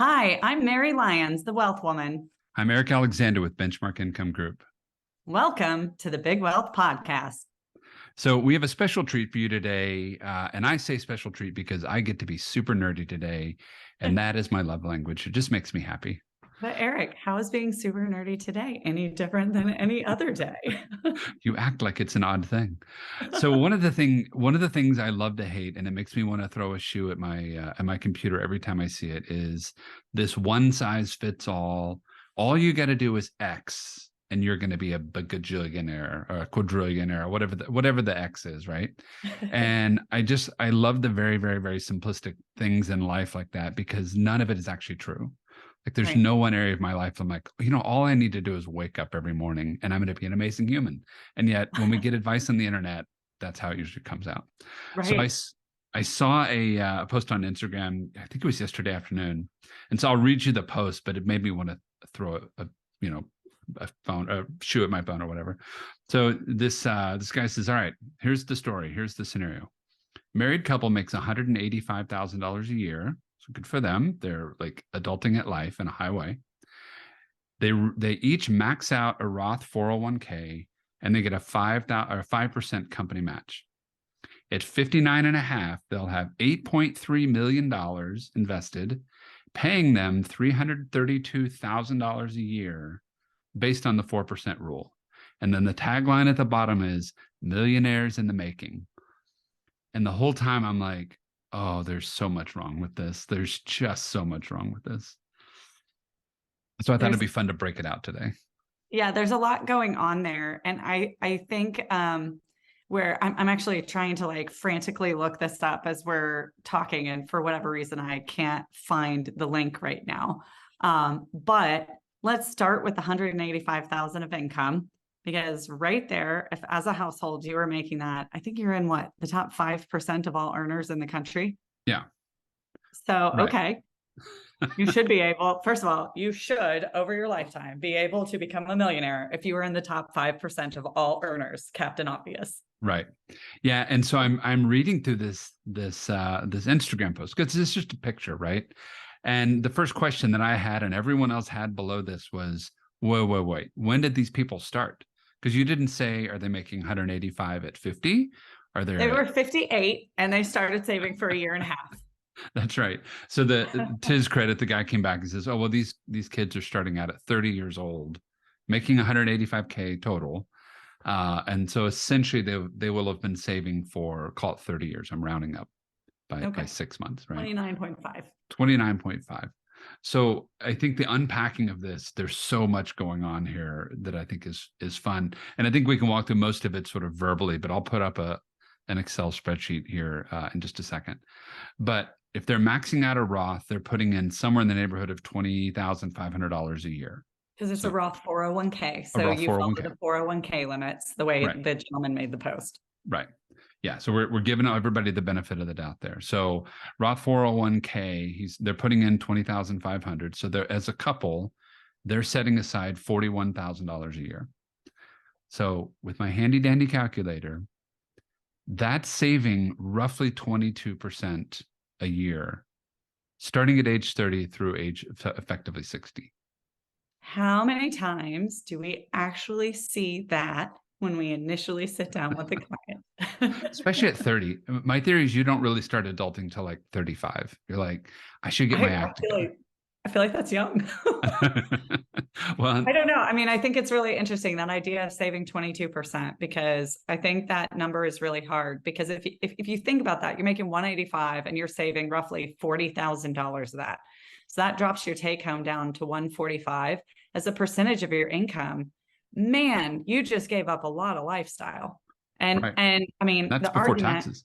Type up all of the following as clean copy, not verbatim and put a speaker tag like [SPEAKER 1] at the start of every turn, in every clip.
[SPEAKER 1] Hi, I'm Mary Lyons, the Wealth Woman.
[SPEAKER 2] I'm Eric Alexander with Benchmark Income Group.
[SPEAKER 1] Welcome to the Big Wealth Podcast.
[SPEAKER 2] So we have a special treat for you today. And I say special treat because I get to be super nerdy today. And that is my love language. It just makes me happy.
[SPEAKER 1] But Eric, how is being super nerdy today any different than any other day?
[SPEAKER 2] You act like it's an odd thing. So one of the things I love to hate, and it makes me want to throw a shoe at my computer every time I see it, is this one size fits all. All you got to do is X, and you're going to be a bajillionaire or a quadrillionaire, or whatever the X is, right? And I love the very, very, very simplistic things in life like that, because none of it is actually true. Like there's no one area of my life I'm like, all I need to do is wake up every morning and I'm going to be an amazing human. And yet when we get advice on the internet, that's how it usually comes out. Right. So I saw a post on Instagram, I think it was yesterday afternoon. And so I'll read you the post, but it made me want to throw a shoe at my phone or whatever. So this guy says, all right, here's the story. Here's the scenario. Married couple makes $185,000 a year. So good for them. They're like adulting at life in a high way. They each max out a Roth 401k and they get a 5% company match. At 59 and a half, they'll have $8.3 million invested, paying them $332,000 a year based on the 4% rule. And then the tagline at the bottom is millionaires in the making. And the whole time I'm like, oh, there's so much wrong with this. There's just so much wrong with this. So I thought it'd be fun to break it out today.
[SPEAKER 1] Yeah, there's a lot going on there. And I think where I'm actually trying to frantically look this up as we're talking. And for whatever reason, I can't find the link right now. But let's start with the $185,000 of income. Because right there, if as a household you are making that, I think you're in the top 5% of all earners in the country.
[SPEAKER 2] Yeah.
[SPEAKER 1] So, right. Okay. You should be able, first of all, you should over your lifetime be able to become a millionaire if you are in the top 5% of all earners, Captain Obvious.
[SPEAKER 2] Right. Yeah. And so I'm reading through this Instagram post because it's just a picture, right? And the first question that I had and everyone else had below this was, wait, when did these people start? Because you didn't say, are they making 185 at 50?
[SPEAKER 1] They were 58 and they started saving for a year and a half.
[SPEAKER 2] That's right. So to his credit, the guy came back and says, oh, well, these kids are starting out at 30 years old, making 185K total. And so essentially they will have been saving for, call it 30 years. I'm rounding up by 6 months, right? 29.5. So I think the unpacking of this, there's so much going on here that I think is fun. And I think we can walk through most of it sort of verbally, but I'll put up an Excel spreadsheet here in just a second. But if they're maxing out a Roth, they're putting in somewhere in the neighborhood of $20,500 a year.
[SPEAKER 1] Because it's a Roth 401k. So you follow the 401k limits the way the gentleman made the post.
[SPEAKER 2] Right. Yeah. So we're giving everybody the benefit of the doubt there. So Roth 401k, they're putting in $20,500. So they're, as a couple, they're setting aside $41,000 a year. So with my handy dandy calculator, that's saving roughly 22% a year, starting at age 30 through age effectively 60.
[SPEAKER 1] How many times do we actually see that when we initially sit down with the client?
[SPEAKER 2] Especially at 30. My theory is you don't really start adulting till like 35. You're like, I should get my act together.
[SPEAKER 1] I feel like that's young.
[SPEAKER 2] Well,
[SPEAKER 1] I don't know. I mean, I think it's really interesting, that idea of saving 22%, because I think that number is really hard, because if you think about that, you're making 185 and you're saving roughly $40,000 of that. So that drops your take home down to 145 as a percentage of your income. Man, you just gave up a lot of lifestyle. And I mean,
[SPEAKER 2] that's before taxes.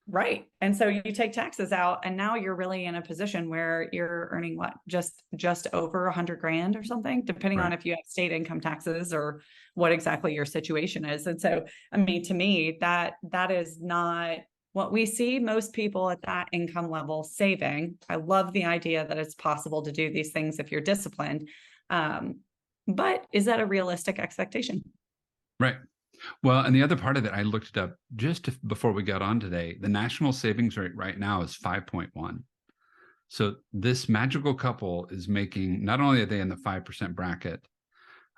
[SPEAKER 1] Right. And so you take taxes out and now you're really in a position where you're earning just over $100,000 or something, depending on if you have state income taxes or what exactly your situation is. And so, I mean, to me, that is not what we see most people at that income level saving. I love the idea that it's possible to do these things if you're disciplined. But is that a realistic expectation?
[SPEAKER 2] Right. Well, and the other part of it, I looked it up just before we got on today. The national savings rate right now is 5.1. So this magical couple is making, not only are they in the 5% bracket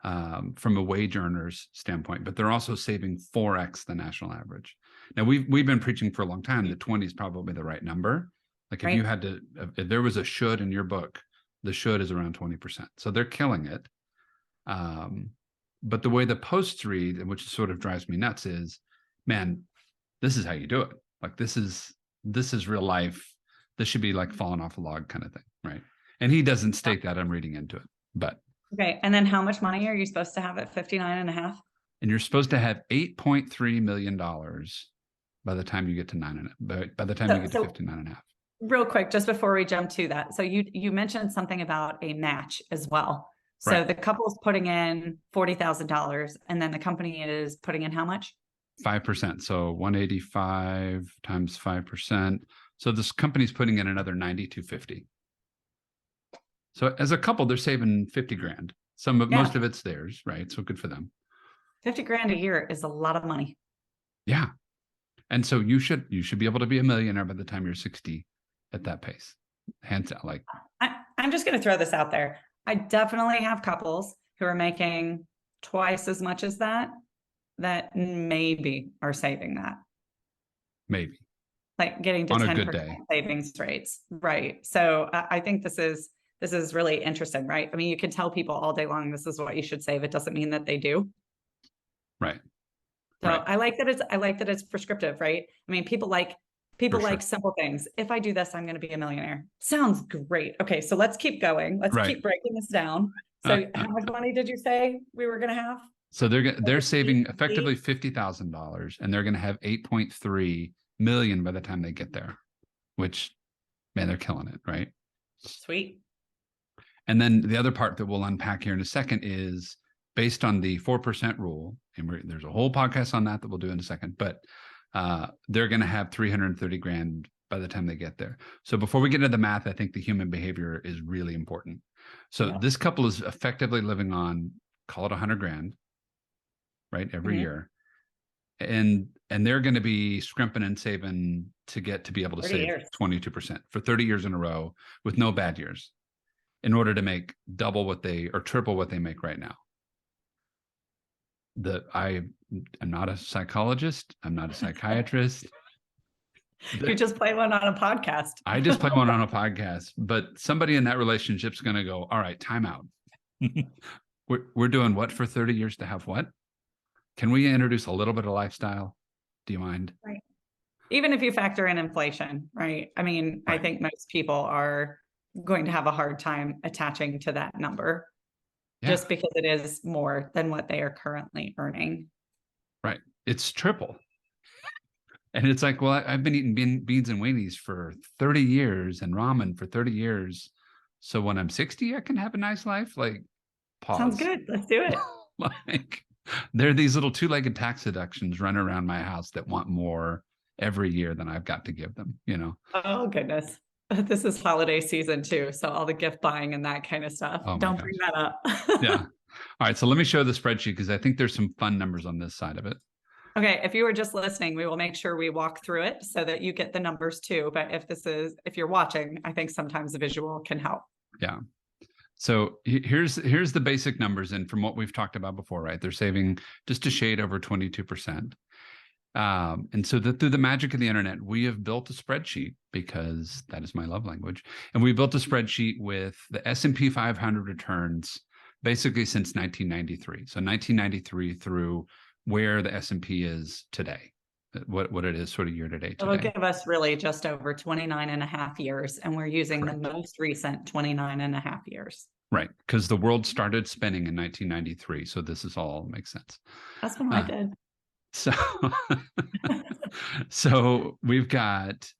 [SPEAKER 2] from a wage earner's standpoint, but they're also saving 4x the national average. Now we've been preaching for a long time that 20 is probably the right number. Like if you
[SPEAKER 1] Right.
[SPEAKER 2] had to, if there was a should in your book, the should is around 20%. So they're killing it. But the way the posts read, which sort of drives me nuts, is, man, this is how you do it. Like this is real life. This should be like falling off a log kind of thing, right? And he doesn't state that. I'm reading into it, but
[SPEAKER 1] Okay. And then how much money are you supposed to have at 59 and a half?
[SPEAKER 2] and you're supposed to have $8.3 million by the time you get to by the time you get to 59 and a half.
[SPEAKER 1] Real quick, just before we jump to that. So you mentioned something about a match as well. So
[SPEAKER 2] Right.
[SPEAKER 1] the couple's putting in $40,000 and then the company is putting in how much?
[SPEAKER 2] 5%. So 185 times 5%. So this company's putting in another 9,250. So as a couple, they're saving 50 grand. Most of it's theirs, right? So good for them.
[SPEAKER 1] 50 grand a year is a lot of money.
[SPEAKER 2] Yeah. And so you should be able to be a millionaire by the time you're 60 at that pace. Hands out, like
[SPEAKER 1] I'm just going to throw this out there. I definitely have couples who are making twice as much as that maybe are saving that.
[SPEAKER 2] maybe.
[SPEAKER 1] Like getting to
[SPEAKER 2] On a
[SPEAKER 1] 10%
[SPEAKER 2] good day.
[SPEAKER 1] savings rates. Right. So I think this is really interesting, right? I mean, you can tell people all day long, this is what you should save. It doesn't mean that they do.
[SPEAKER 2] Right.
[SPEAKER 1] So
[SPEAKER 2] Right.
[SPEAKER 1] I like that it's prescriptive, right? I mean, people like simple things. If I do this, I'm going to be a millionaire. Sounds great. Okay. So let's keep going. Let's keep breaking this down. So how much money did you say we were going to have?
[SPEAKER 2] So they're saving effectively $50,000 and they're going to have 8.3 million by the time they get there, which, man, they're killing it, right?
[SPEAKER 1] Sweet.
[SPEAKER 2] And then the other part that we'll unpack here in a second is based on the 4% rule. And there's a whole podcast on that we'll do in a second, but they're going to have 330 grand by the time they get there. So before we get into the math, I think the human behavior is really important. So this couple is effectively living on, call it 100 grand, right? Every year. And they're going to be scrimping and saving to be able to save 22% for 30 years in a row with no bad years in order to make double what they or triple what they make right now. I'm not a psychologist. I'm not a psychiatrist.
[SPEAKER 1] You just play one on a podcast.
[SPEAKER 2] I just play one on a podcast, but somebody in that relationship's going to go, all right, time out. We're doing what for 30 years to have what? Can we introduce a little bit of lifestyle? Do you mind?
[SPEAKER 1] Right. Even if you factor in inflation, right? I mean, I think most people are going to have a hard time attaching to that number just because it is more than what they are currently earning.
[SPEAKER 2] Right. It's triple. And it's like, well, I've been eating beans and weenies for 30 years and ramen for 30 years. So when I'm 60, I can have a nice life. Like, pause.
[SPEAKER 1] Sounds good. Let's do it.
[SPEAKER 2] Like, there are these little two-legged tax deductions running around my house that want more every year than I've got to give them, you know?
[SPEAKER 1] Oh, goodness. This is holiday season too. So all the gift buying and that kind of stuff. Don't bring that up.
[SPEAKER 2] Yeah. All right. So let me show the spreadsheet because I think there's some fun numbers on this side of it.
[SPEAKER 1] Okay. If you were just listening, we will make sure we walk through it so that you get the numbers too. But if you're watching, I think sometimes the visual can help.
[SPEAKER 2] Yeah. So here's the basic numbers. And from what we've talked about before, right? They're saving just a shade over 22%. And so through the magic of the internet, we have built a spreadsheet because that is my love language. And we built a spreadsheet with the S&P 500 returns basically since 1993. So 1993 through where the S&P is today, what it is sort of year to date today.
[SPEAKER 1] It'll give us really just over 29 and a half years. And we're using the most recent 29 and a half years.
[SPEAKER 2] Right. Because the world started spinning in 1993. So this is all makes sense.
[SPEAKER 1] That's when I did.
[SPEAKER 2] So we've got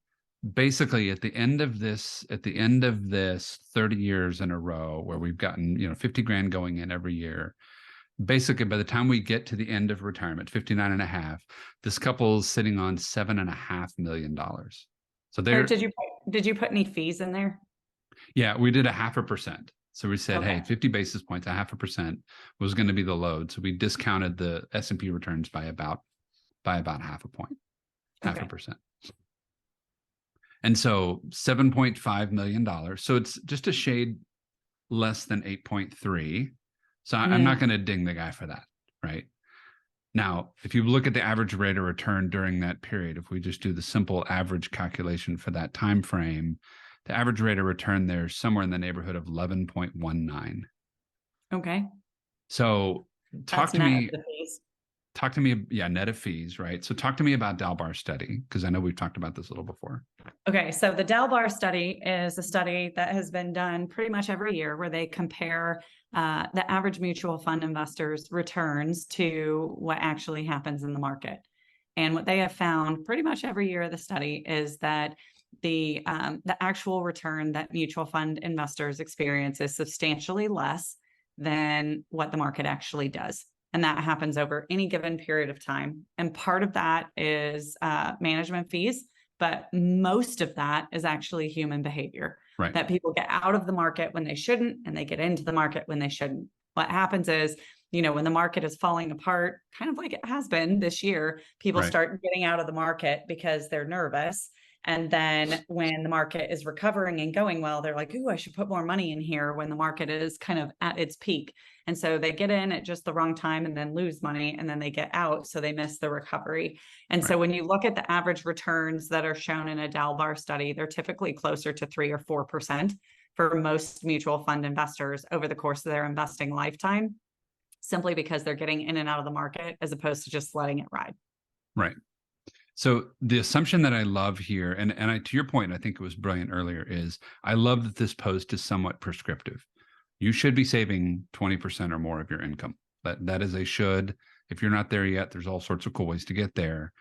[SPEAKER 2] basically at the end of this 30 years in a row where we've gotten, 50 grand going in every year. Basically, by the time we get to the end of retirement, 59 and a half, this couple's sitting on $7.5 million. So
[SPEAKER 1] did you put any fees in there?
[SPEAKER 2] Yeah, we did 0.5%. So we said, hey, 50 basis points, 0.5% was going to be the load. So we discounted the S&P returns by about 0.5 point, 0.5%. And so $7.5 million. So it's just a shade less than 8.3. So I'm not going to ding the guy for that, right? Now, if you look at the average rate of return during that period, if we just do the simple average calculation for that time frame, the average rate of return there is somewhere in the neighborhood of 11.19.
[SPEAKER 1] Okay.
[SPEAKER 2] So
[SPEAKER 1] That's net of the fees.
[SPEAKER 2] talk to me, yeah, net of fees, right? So talk to me about Dalbar study, because I know we've talked about this a little before.
[SPEAKER 1] Okay, so the Dalbar study is a study that has been done pretty much every year where they compare the average mutual fund investor's returns to what actually happens in the market. And what they have found pretty much every year of the study is that the actual return that mutual fund investors experience is substantially less than what the market actually does. And that happens over any given period of time. And part of that is management fees, but most of that is actually human behavior.
[SPEAKER 2] Right.
[SPEAKER 1] That people get out of the market when they shouldn't, and they get into the market when they shouldn't. What happens is, when the market is falling apart, kind of like it has been this year, people start getting out of the market because they're nervous. And then when the market is recovering and going well, they're like, ooh, I should put more money in here when the market is kind of at its peak. And so they get in at just the wrong time and then lose money, and then they get out. So they miss the recovery. And so when you look at the average returns that are shown in a Dalbar study, they're typically closer to 3 or 4% for most mutual fund investors over the course of their investing lifetime, simply because they're getting in and out of the market as opposed to just letting it ride.
[SPEAKER 2] Right. So the assumption that I love here, and to your point, I think it was brilliant earlier, is I love that this post is somewhat prescriptive. You should be saving 20% or more of your income. That is a should. If you're not there yet, there's all sorts of cool ways to get there.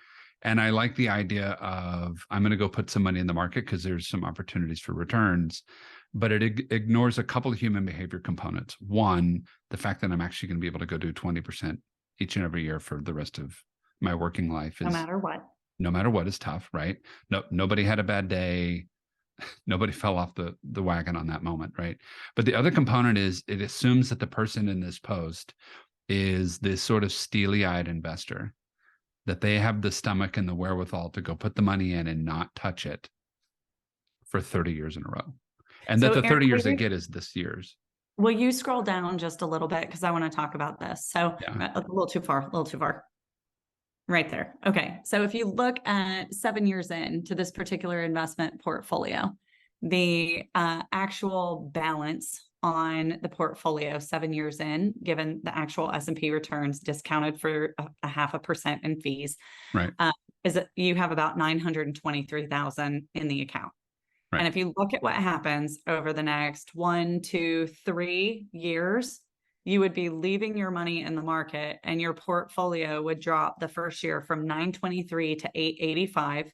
[SPEAKER 2] And I like the idea of, I'm going to go put some money in the market because there's some opportunities for returns, but it ignores a couple of human behavior components. One, the fact that I'm actually going to be able to go do 20% each and every year for the rest of my working life.
[SPEAKER 1] No matter what
[SPEAKER 2] is tough, right? Nobody had a bad day. Nobody fell off the wagon on that moment, right? But the other component is it assumes that the person in this post is this sort of steely-eyed investor, that they have the stomach and the wherewithal to go put the money in and not touch it for 30 years in a row. And so that the 30 years they get is this year's.
[SPEAKER 1] Will you scroll down just a little bit? Because I want to talk about this. So a little too far. Right there. Okay. So if you look at 7 years into this particular investment portfolio, the actual balance on the portfolio 7 years in, given the actual S&P returns discounted for a 0.5% in fees,
[SPEAKER 2] right,
[SPEAKER 1] is that you have about $923,000 in the account. Right. And if you look at what happens over the next 1, 2, 3 years, you would be leaving your money in the market, and your portfolio would drop the first year from 923 to 885,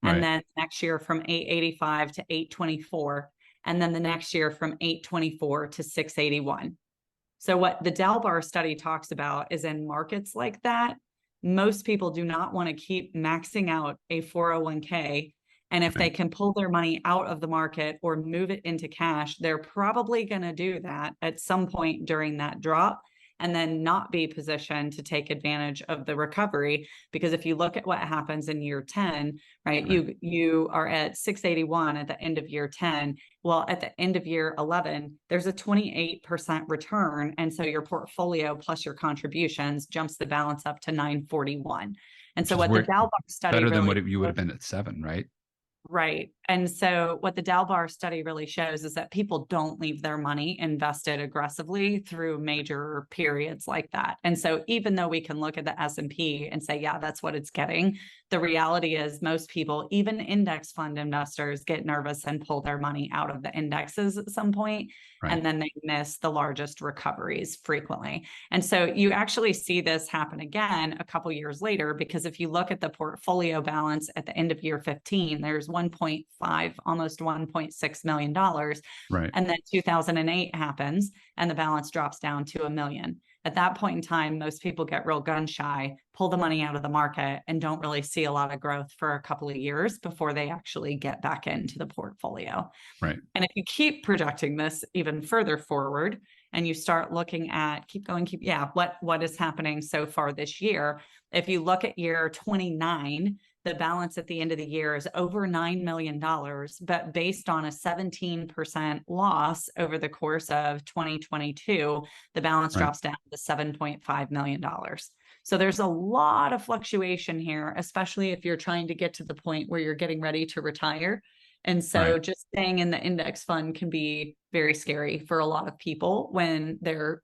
[SPEAKER 1] and then next year from 885 to 824, and then the next year from 824 to 681. So what the Dalbar study talks about is in markets like that, most people do not want to keep maxing out a 401k. And if they can pull their money out of the market or move it into cash, they're probably going to do that at some point during that drop, and then not be positioned to take advantage of the recovery. Because if you look at what happens in year 10, right, you are at 681 at the end of year 10. Well, at the end of year 11, there's a 28% return. And so your portfolio plus your contributions jumps the balance up to 941. And so what the Dalbar study
[SPEAKER 2] better than what you would have been at 7, right?
[SPEAKER 1] Right. And so what the Dalbar study really shows is that people don't leave their money invested aggressively through major periods like that. And so even though we can look at the S&P and say, yeah, that's what it's getting, the reality is most people, even index fund investors, get nervous and pull their money out of the indexes at some point, and then they miss the largest recoveries frequently. And so you actually see this happen again a couple years later, because if you look at the portfolio balance at the end of year 15, there's 1.5, almost $1.6 million. Right. And then 2008 happens and the balance drops down to $1 million. At that point in time, most people get real gun shy, pull the money out of the market, and don't really see a lot of growth for a couple of years before they actually get back into the portfolio. Right. And if you keep projecting this even further forward, and you start looking at, what is happening so far this year, if you look at year 29, the balance at the end of the year is over $9 million, but based on a 17% loss over the course of 2022, the balance
[SPEAKER 2] Right.
[SPEAKER 1] drops down to $7.5 million. So there's a lot of fluctuation here, especially if you're trying to get to the point where you're getting ready to retire. And so
[SPEAKER 2] Right.
[SPEAKER 1] just staying in the index fund can be very scary for a lot of people when they're,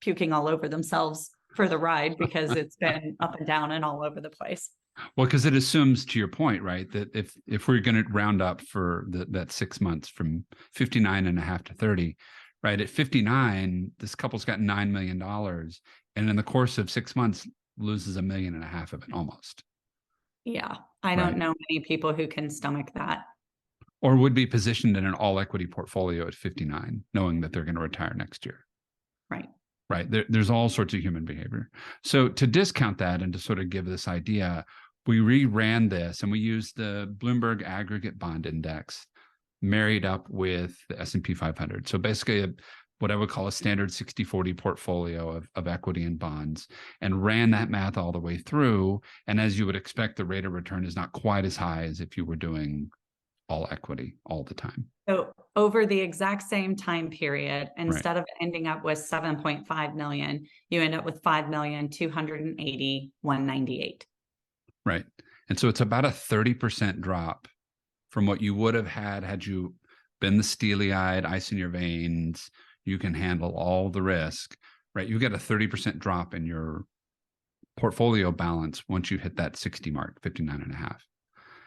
[SPEAKER 1] puking all over themselves for the ride because it's been up and down and all over the place.
[SPEAKER 2] Well, because it assumes, to your point, right, that if we're going to round up for that 6 months from 59 and a half to 30, right, at 59, this couple's got $9 million. And in the course of 6 months, loses $1.5 million of it almost.
[SPEAKER 1] Yeah. I don't know many people who can stomach that.
[SPEAKER 2] Or would be positioned in an all equity portfolio at 59, knowing that they're going to retire next year.
[SPEAKER 1] Right.
[SPEAKER 2] Right. There's all sorts of human behavior. So to discount that and to sort of give this idea, we reran this and we used the Bloomberg Aggregate Bond Index married up with the S&P 500. So basically what I would call a standard 60-40 portfolio of equity and bonds, and ran that math all the way through. And as you would expect, the rate of return is not quite as high as if you were doing all equity all the time.
[SPEAKER 1] So over the exact same time period, instead of ending up with 7.5 million, you end up with 5,280,198.
[SPEAKER 2] Right. And so it's about a 30% drop from what you would have had you been the steely-eyed, ice in your veins, you can handle all the risk, right? You get a 30% drop in your portfolio balance once you hit that 60 mark, 59 and a half.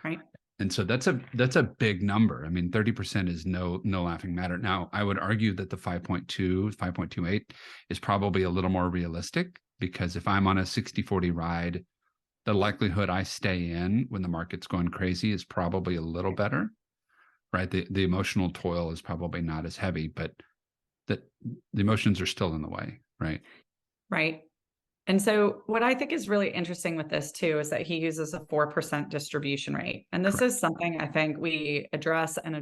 [SPEAKER 1] Right.
[SPEAKER 2] And so that's a big number. I mean, 30% is no laughing matter. Now, I would argue that the 5.28 is probably a little more realistic, because if I'm on a 60-40 ride, the likelihood I stay in when the market's going crazy is probably a little better, right? The emotional toil is probably not as heavy, but the emotions are still in the way, right?
[SPEAKER 1] Right. And so what I think is really interesting with this too is that he uses a 4% distribution rate. And this is something I think we address and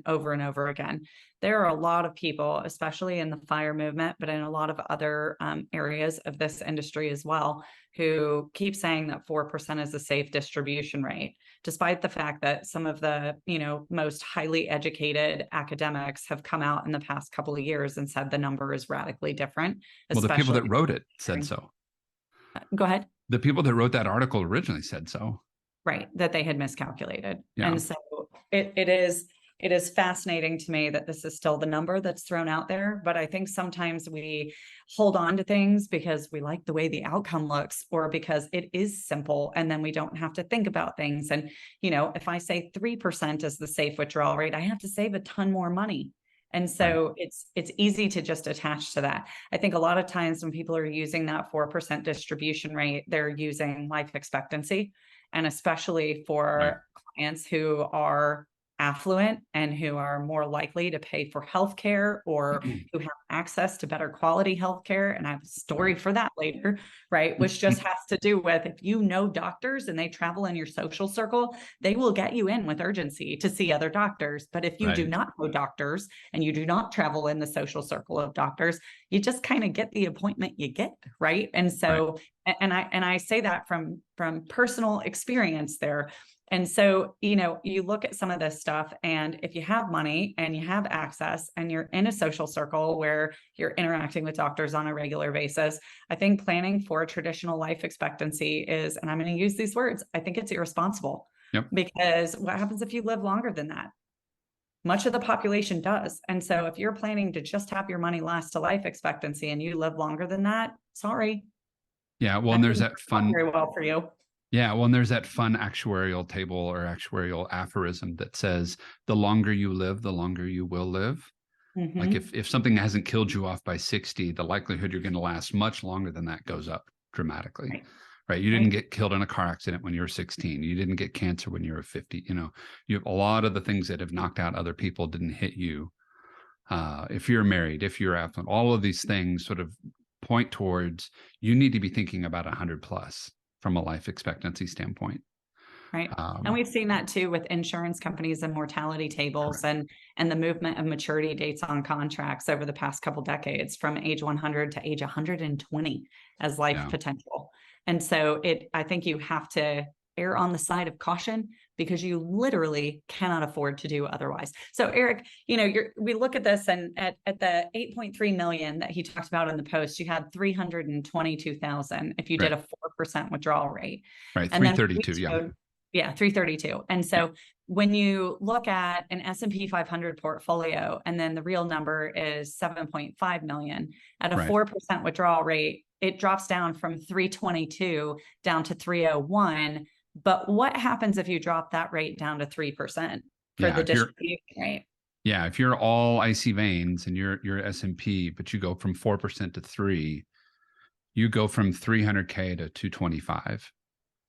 [SPEAKER 1] over and over again. There are a lot of people, especially in the FIRE movement, but in a lot of other areas of this industry as well, who keep saying that 4% is a safe distribution rate, despite the fact that some of the, most highly educated academics have come out in the past couple of years and said the number is radically different.
[SPEAKER 2] Well, the people that wrote it said so.
[SPEAKER 1] Go ahead.
[SPEAKER 2] The people that wrote that article originally said so.
[SPEAKER 1] Right, that they had miscalculated.
[SPEAKER 2] Yeah.
[SPEAKER 1] And so it is fascinating to me that this is still the number that's thrown out there. But I think sometimes we hold on to things because we like the way the outcome looks, or because it is simple and then we don't have to think about things. And, if I say 3% is the safe withdrawal rate, I have to save a ton more money. And so it's easy to just attach to that. I think a lot of times when people are using that 4% distribution rate, they're using life expectancy. And especially for clients who are affluent and who are more likely to pay for healthcare, or who have access to better quality healthcare. And I have a story for that later, right? Which just has to do with, if you know doctors and they travel in your social circle, they will get you in with urgency to see other doctors. But if you do not know doctors and you do not travel in the social circle of doctors, you just kind of get the appointment you get, right? And so, and I say that from personal experience there. And so, you look at some of this stuff, and if you have money and you have access and you're in a social circle where you're interacting with doctors on a regular basis, I think planning for a traditional life expectancy is, and I'm going to use these words, I think it's irresponsible. Because what happens if you live longer than that? Much of the population does. And so if you're planning to just have your money last to life expectancy and you live longer than that, sorry.
[SPEAKER 2] Yeah. Well, and there's that fun.
[SPEAKER 1] Very well for you.
[SPEAKER 2] Yeah, well, and there's that fun actuarial table or actuarial aphorism that says the longer you live, the longer you will live. Like if something hasn't killed you off by 60, the likelihood you're going to last much longer than that goes up dramatically. Right? You didn't get killed in a car accident when you were 16. You didn't get cancer when you were 50. You have a lot of the things that have knocked out other people didn't hit you. If you're married, if you're affluent, all of these things sort of point towards you need to be thinking about 100 plus from a life expectancy standpoint.
[SPEAKER 1] Right. And we've seen that too with insurance companies and mortality tables and the movement of maturity dates on contracts over the past couple decades, from age 100 to age 120 as life potential. And so I think you have to err on the side of caution because you literally cannot afford to do otherwise. So Eric, we look at this, and at the 8.3 million that he talked about in the post, you had 322,000 if you did a 4% withdrawal rate.
[SPEAKER 2] Right.
[SPEAKER 1] And
[SPEAKER 2] 332.
[SPEAKER 1] Yeah, 332. And so when you look at an S&P 500 portfolio, and then the real number is 7.5 million at a 4% withdrawal rate, it drops down from 322 down to 301. But what happens if you drop that rate down to 3% for the distribution rate?
[SPEAKER 2] Yeah, if you're all icy veins and you're S&P, but you go from 4% to 3, you go from 300K to 225.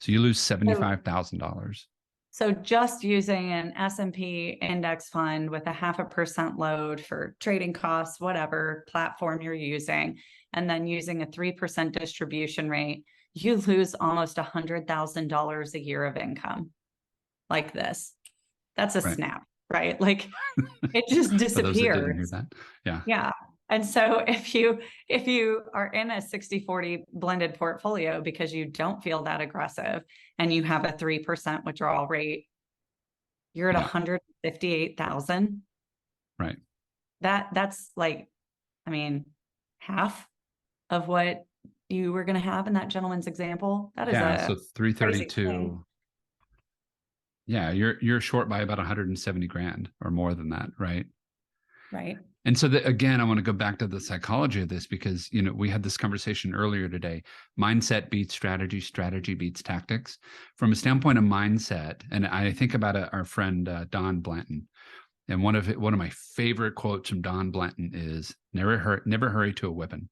[SPEAKER 2] So you lose $75,000.
[SPEAKER 1] So just using an S&P index fund with a 0.5% load for trading costs, whatever platform you're using, and then using a 3% distribution rate, you lose almost $100,000 a year of income like this. That's a snap, right? Like it just disappears.
[SPEAKER 2] Didn't hear that. Yeah.
[SPEAKER 1] Yeah. And so if you are in a 60-40 blended portfolio because you don't feel that aggressive and you have a 3% withdrawal rate, you're at 158,000.
[SPEAKER 2] Right.
[SPEAKER 1] That's like, I mean, half of what you were going to have in that gentleman's example. That is
[SPEAKER 2] so 332. Yeah, you're short by about 170 grand or more than that, right?
[SPEAKER 1] Right.
[SPEAKER 2] And so again, I want to go back to the psychology of this because, we had this conversation earlier today. Mindset beats strategy, strategy beats tactics. From a standpoint of mindset, and I think about our friend Don Blanton, and one of my favorite quotes from Don Blanton is never hurry to a whipping,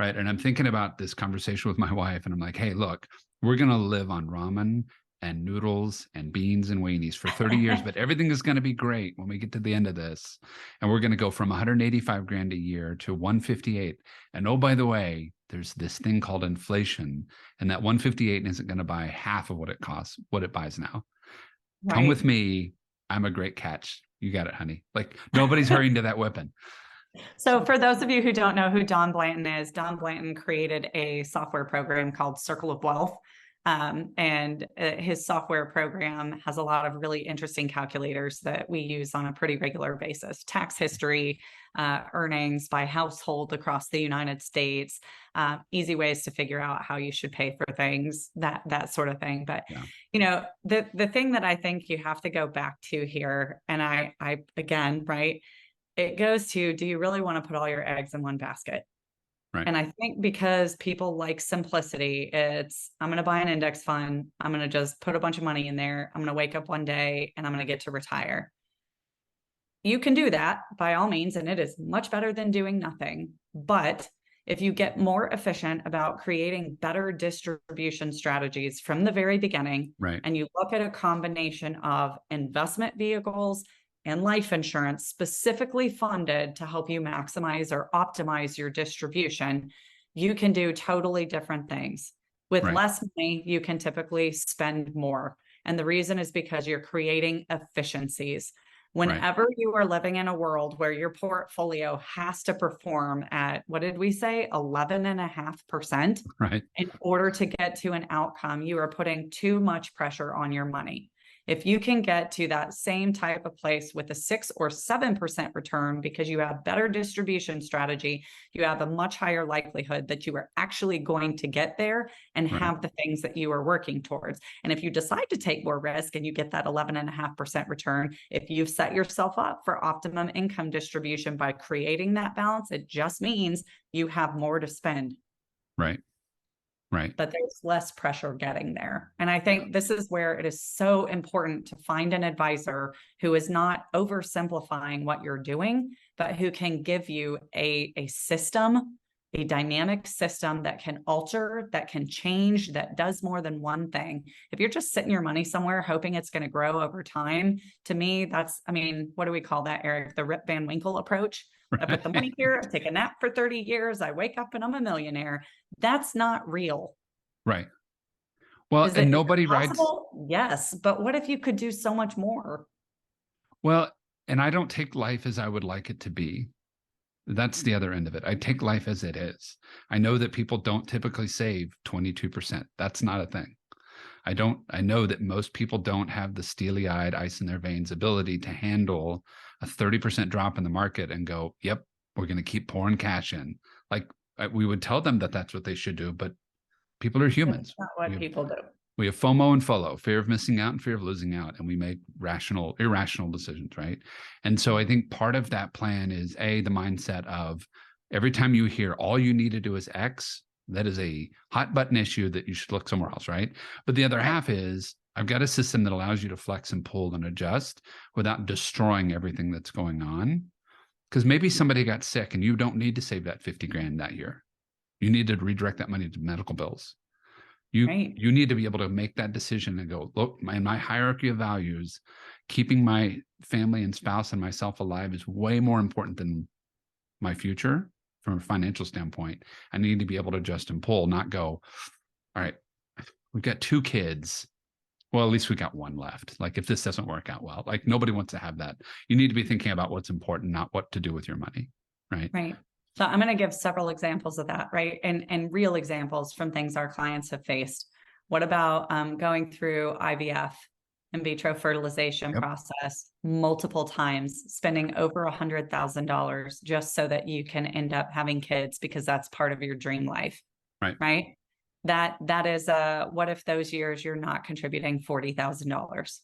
[SPEAKER 2] right? And I'm thinking about this conversation with my wife, and I'm like, hey, look, we're going to live on ramen and noodles and beans and weenies for 30 years, but everything is going to be great when we get to the end of this. And we're going to go from 185 grand a year to 158. And oh, by the way, there's this thing called inflation, and that 158 isn't going to buy half of what it costs, what it buys now. Right. Come with me. I'm a great catch. You got it, honey. Like nobody's hurrying to that weapon.
[SPEAKER 1] So for those of you who don't know who Don Blanton is, Don Blanton created a software program called Circle of Wealth. And his software program has a lot of really interesting calculators that we use on a pretty regular basis. Tax history, earnings by household across the United States, easy ways to figure out how you should pay for things, that sort of thing. But, the thing that I think you have to go back to here, and I again, right, it goes to, do you really want to put all your eggs in one basket? Right. And I think because people like simplicity, it's, I'm going to buy an index fund. I'm going to just put a bunch of money in there. I'm going to wake up one day and I'm going to get to retire. You can do that by all means, and it is much better than doing nothing. But if you get more efficient about creating better distribution strategies from the very beginning, right, and you look at a combination of investment vehicles and life insurance specifically funded to help you maximize or optimize your distribution, you can do totally different things. With less money, you can typically spend more. And the reason is because you're creating efficiencies. Whenever you are living in a world where your portfolio has to perform at, what did we say, 11.5%, in order to get to an outcome, you are putting too much pressure on your money. If you can get to that same type of place with a 6 or 7% return because you have better distribution strategy, you have a much higher likelihood that you are actually going to get there and have the things that you are working towards. And if you decide to take more risk and you get that 11.5% return, if you've set yourself up for optimum income distribution by creating that balance, it just means you have more to spend.
[SPEAKER 2] Right.
[SPEAKER 1] But there's less pressure getting there. And I think this is where it is so important to find an advisor who is not oversimplifying what you're doing, but who can give you a system, a dynamic system that can alter, that can change, that does more than one thing. If you're just sitting your money somewhere hoping it's going to grow over time, to me, that's, I mean, what do we call that, Eric? The Rip Van Winkle approach. I put the money here, I take a nap for 30 years, I wake up and I'm a millionaire. That's not real.
[SPEAKER 2] Right. Well, and nobody writes.
[SPEAKER 1] Yes. But what if you could do so much more?
[SPEAKER 2] Well, and I don't take life as I would like it to be. That's the other end of it. I take life as it is. I know that people don't typically save 22%. That's not a thing. I know that most people don't have the steely-eyed, ice in their veins ability to handle a 30% drop in the market and go, yep, we're going to keep pouring cash in. Like we would tell them that that's what they should do, but people are humans.
[SPEAKER 1] That's not what people do.
[SPEAKER 2] We have FOMO and FOLO, fear of missing out and fear of losing out, and we make irrational decisions, right? And so I think part of that plan is the mindset of every time you hear all you need to do is X, that is a hot button issue that you should look somewhere else, right? But the other half is I've got a system that allows you to flex and pull and adjust without destroying everything that's going on. Because maybe somebody got sick and you don't need to save that 50 grand that year. You need to redirect that money to medical bills. You need to be able to make that decision and go, look, in my hierarchy of values, keeping my family and spouse and myself alive is way more important than my future from a financial standpoint. I need to be able to adjust and pull, not go, all right, we've got 2 kids. Well, at least we got 1 left. Like if this doesn't work out well, like nobody wants to have that. You need to be thinking about what's important, not what to do with your money. Right.
[SPEAKER 1] Right. So I'm going to give several examples of that, right? And real examples from things our clients have faced. What about going through IVF, in vitro fertilization process multiple times, spending over $100,000 just so that you can end up having kids because that's part of your dream life, right? That is what if those years you're not contributing $40,000,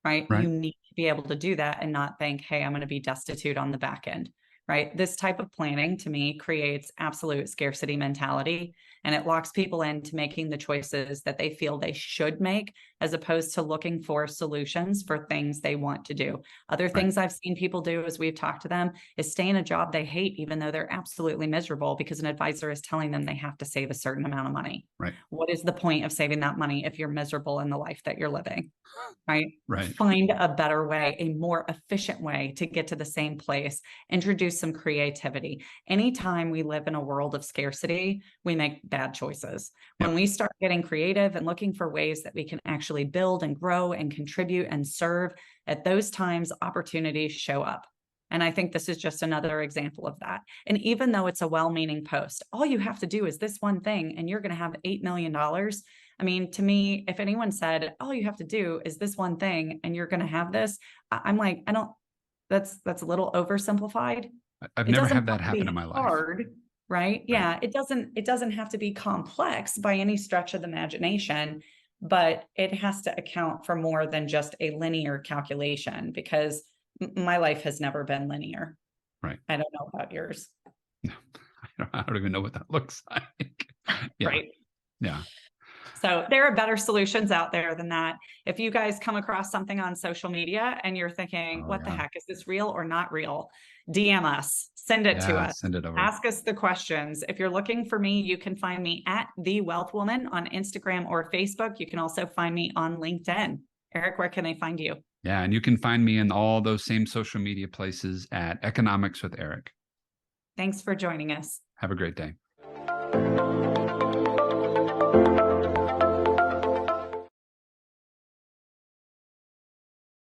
[SPEAKER 1] right? You need to be able to do that and not think, hey, I'm going to be destitute on the back end. Right. This type of planning to me creates absolute scarcity mentality, and it locks people into making the choices that they feel they should make, as opposed to looking for solutions for things they want to do. Other things I've seen people do as we've talked to them is stay in a job they hate, even though they're absolutely miserable because an advisor is telling them they have to save a certain amount of money. What is the point of saving that money if you're miserable in the life that you're living? Right. Find a better way, a more efficient way to get to the same place. Introduce some creativity. Anytime we live in a world of scarcity, we make bad choices. When we start getting creative and looking for ways that we can actually build and grow and contribute and serve, at those times, opportunities show up. And I think this is just another example of that. And even though it's a well-meaning post, all you have to do is this one thing and you're going to have $8 million. I mean, to me, if anyone said, all you have to do is this one thing and you're going to have this, I'm like, that's a little oversimplified.
[SPEAKER 2] I've never had that happen in my life.
[SPEAKER 1] Right? Yeah. It doesn't have to be complex by any stretch of the imagination, but it has to account for more than just a linear calculation, because my life has never been linear.
[SPEAKER 2] Right.
[SPEAKER 1] I don't know about yours.
[SPEAKER 2] I don't even know what that looks like.
[SPEAKER 1] Right.
[SPEAKER 2] Yeah.
[SPEAKER 1] So there are better solutions out there than that. If you guys come across something on social media and you're thinking, what the heck, is this real or not real? DM us, send it to us,
[SPEAKER 2] send it over.
[SPEAKER 1] Ask us the questions. If you're looking for me, you can find me at The Wealth Woman on Instagram or Facebook. You can also find me on LinkedIn. Eric, where can they find you?
[SPEAKER 2] Yeah, and you can find me in all those same social media places at Economics with Eric.
[SPEAKER 1] Thanks for joining us.
[SPEAKER 2] Have a great day.